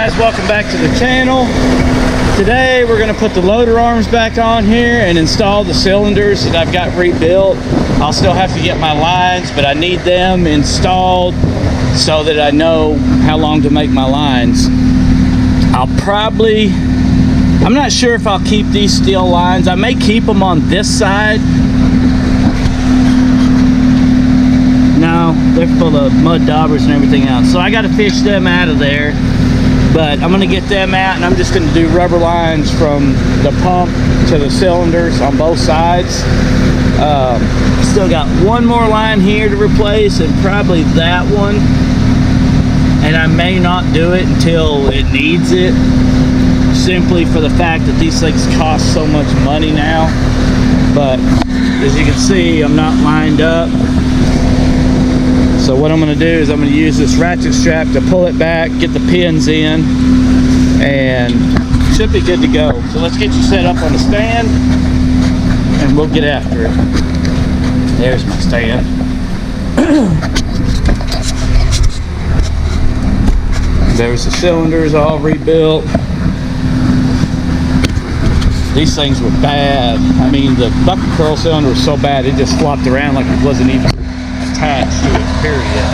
guys, welcome back to the channel. Today we're going to put the loader arms back on here and install the cylinders that I've got rebuilt. I'll still have to get my lines, but I need them installed so that I know how long to make my lines. I'm not sure if I'll keep these steel lines. I may keep them on this side. No, they're full of mud daubers and everything else, so I got to fish them out of there. But I'm going to get them out, and I'm just going to do rubber lines from the pump to the cylinders on both sides. Still got one more line here to replace, and probably that one. And I may not do it until it needs it, simply for the fact that these things cost so much money now. But as you can see, I'm not lined up. So what I'm going to do is I'm going to use this ratchet strap to pull it back, get the pins in, and should be good to go. So let's get you set up on the stand and we'll get after it. There's my stand. There's the cylinders all rebuilt. These things were bad. I mean, the bucket curl cylinder was so bad it just flopped around like it wasn't even attached to it, period.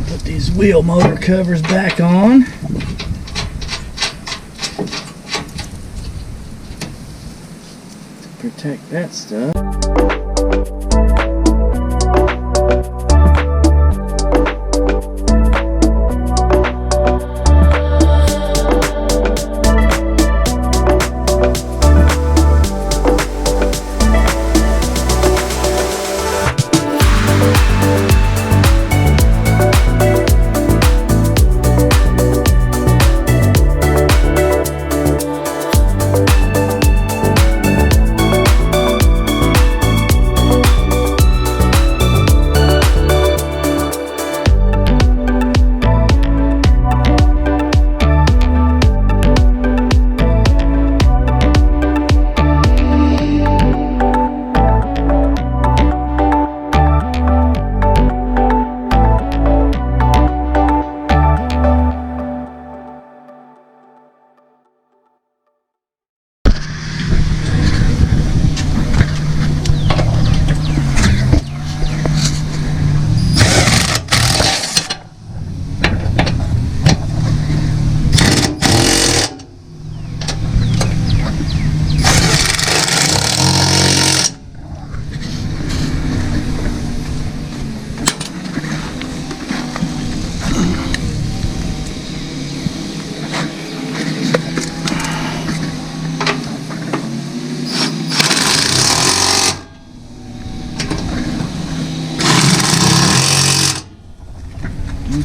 Put these wheel motor covers back on. To protect that stuff.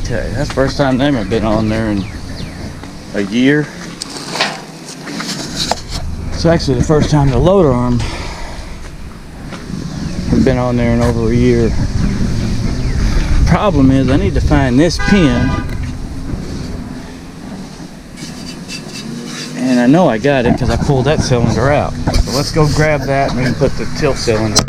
Okay, that's the first time they've been on there in a year. It's actually the first time the loader arm has been on there in over a year. Problem is I need to find this pin I know I got it because I pulled that cylinder out. So let's go grab that and then put the tilt cylinder.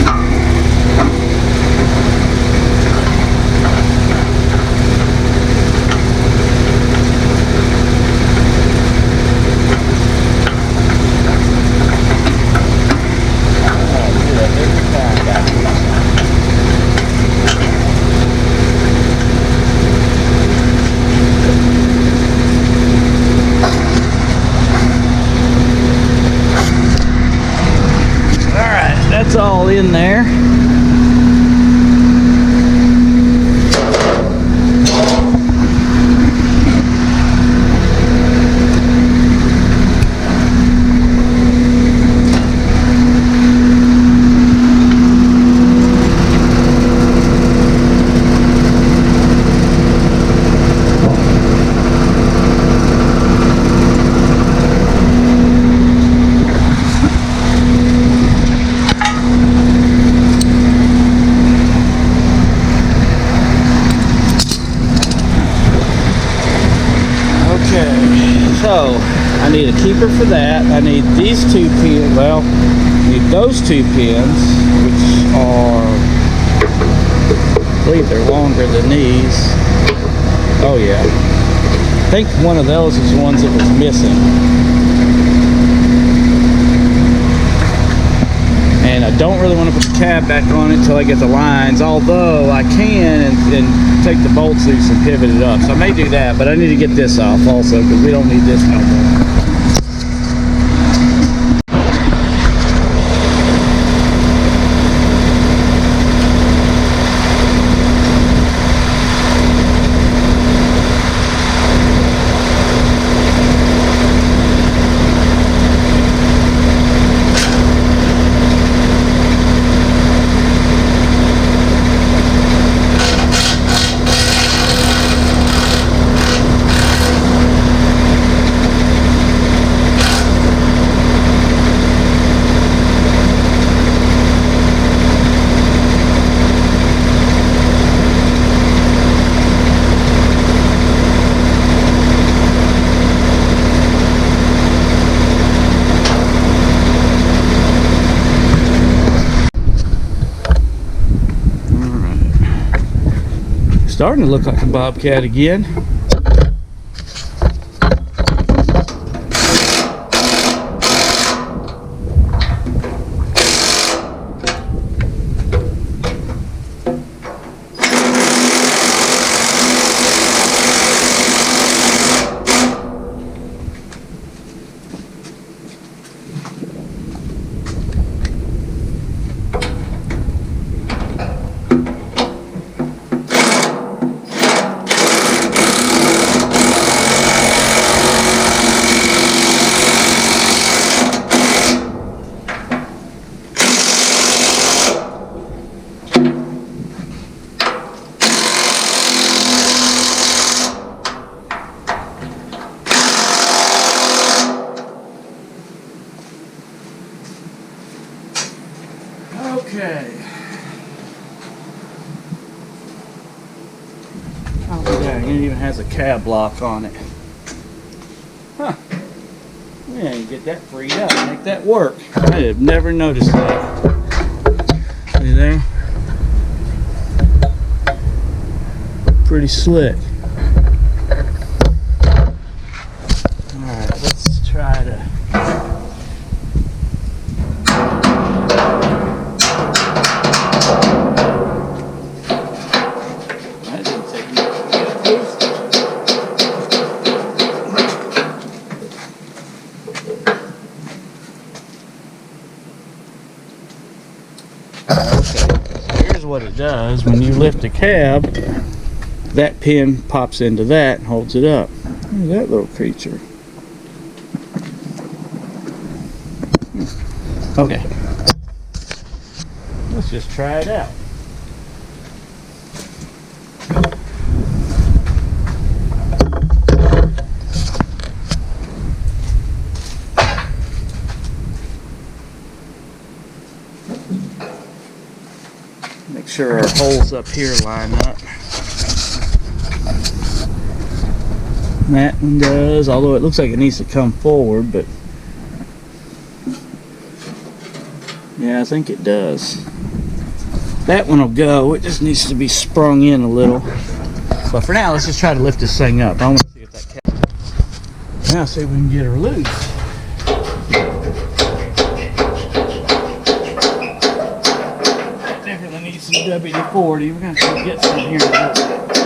That's all in there. So I need a keeper for that. I need these two pins. Well, I need those two pins, which are, I believe they're longer than these. Oh yeah, I think one of those is the ones that was missing. And I don't really want to put the cab back on it until I get the lines, although I can and take the bolts loose and pivot it up. So I may do that, but I need to get this off also because we don't need this no more. Starting to look like a Bobcat again. Okay. Oh yeah, it even has a cab lock on it. Huh. We ain't get that freed up, make that work. I have never noticed that. See there? Pretty slick. Alright, let's try to what it does. When you lift the cab, that pin pops into that and holds it up. Look at that little creature. Okay, let's just try it out. Make sure our holes up here line up. That one does, although it looks like it needs to come forward, but Yeah, I think it does. That one will go. It just needs to be sprung in a little. But for now, let's just try to lift this thing up. I want to see if that cat. Now, see if we can get her loose. Definitely need some WD-40. We're going to have to get some here in a little bit.